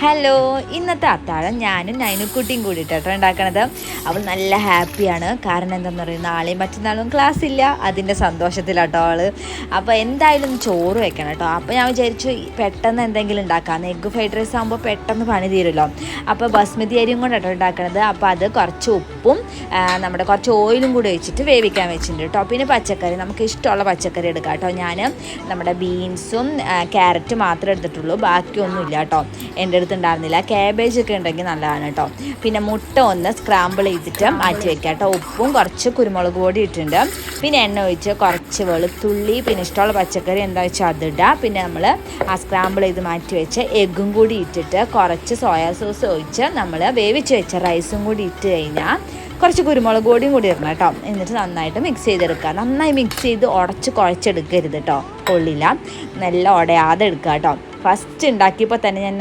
Hello, ഇന്നത്തെ അത്താഴം ഞാനും നൈനുക്കുട്ടിയും കൂടിയിട്ടാണ് ഉണ്ടാക്കണത്. അവൾ നല്ല ഹാപ്പിയാണ്. കാരണം എന്താണെന്ന് പറയുന്നത്, നാളെയും മറ്റന്നാളും ക്ലാസ് ഇല്ല, അതിൻ്റെ സന്തോഷത്തിലാട്ടോ അവൾ. അപ്പോൾ എന്തായാലും ചോറ് വെക്കണം കേട്ടോ. അപ്പോൾ ഞാൻ വിചാരിച്ചു പെട്ടെന്ന് എന്തെങ്കിലും ഉണ്ടാക്കാം. എഗ്ഗ് ഫ്രൈഡ് റൈസ് ആകുമ്പോൾ പെട്ടെന്ന് പണി തീരുമല്ലോ. അപ്പോൾ ബസ്മതി അരിയും കൊണ്ടാട്ടോ ഉണ്ടാക്കണത്. അപ്പോൾ അത് കുറച്ച് ഉപ്പും നമ്മുടെ കുറച്ച് ഓയിലും കൂടി ഒഴിച്ചിട്ട് വേവിക്കാൻ വെച്ചിട്ടുണ്ട് കേട്ടോ. പിന്നെ പച്ചക്കറി, നമുക്ക് ഇഷ്ടമുള്ള പച്ചക്കറി എടുക്കാം കേട്ടോ. ഞാൻ നമ്മുടെ ബീൻസും ക്യാരറ്റും മാത്രമേ എടുത്തിട്ടുള്ളൂ, ബാക്കിയൊന്നും ഇല്ല കേട്ടോ. എൻ്റെ ഉണ്ടായിരുന്നില്ല. ക്യാബേജൊക്കെ ഉണ്ടെങ്കിൽ നല്ലതാണ് കേട്ടോ. പിന്നെ മുട്ട ഒന്ന് സ്ക്രാമ്പിൾ ചെയ്തിട്ട് മാറ്റി വെക്കാം കേട്ടോ. ഉപ്പും കുറച്ച് കുരുമുളക് പൊടി ഇട്ടിട്ടുണ്ട്. പിന്നെ എണ്ണ ഒഴിച്ച് കുറച്ച് വെളുത്തുള്ളി, പിന്നെ ഇഷ്ടമുള്ള പച്ചക്കറി എന്താ വെച്ചാൽ അതിടുക. പിന്നെ നമ്മൾ ആ സ്ക്രാമ്പിൾ ചെയ്ത് മാറ്റി വെച്ച് എഗ്ഗും കൂടി ഇട്ടിട്ട് കുറച്ച് സോയാ സോസ് ഒഴിച്ച് നമ്മൾ വേവിച്ച് വെച്ച റൈസും കൂടി ഇട്ട് കഴിഞ്ഞാൽ കുറച്ച് കുരുമുളക് പൊടിയും കൂടി ഇടണം കേട്ടോ. എന്നിട്ട് നന്നായിട്ട് മിക്സ് ചെയ്തെടുക്കുക. നന്നായി മിക്സ് ചെയ്ത് ഉടച്ച് കുഴച്ചെടുക്കരുത് കേട്ടോ, കൊള്ളില്ല. നല്ല ഉടയാതെ എടുക്കുക കേട്ടോ. ഫസ്റ്റ് ഉണ്ടാക്കിയപ്പോൾ തന്നെ ഞാൻ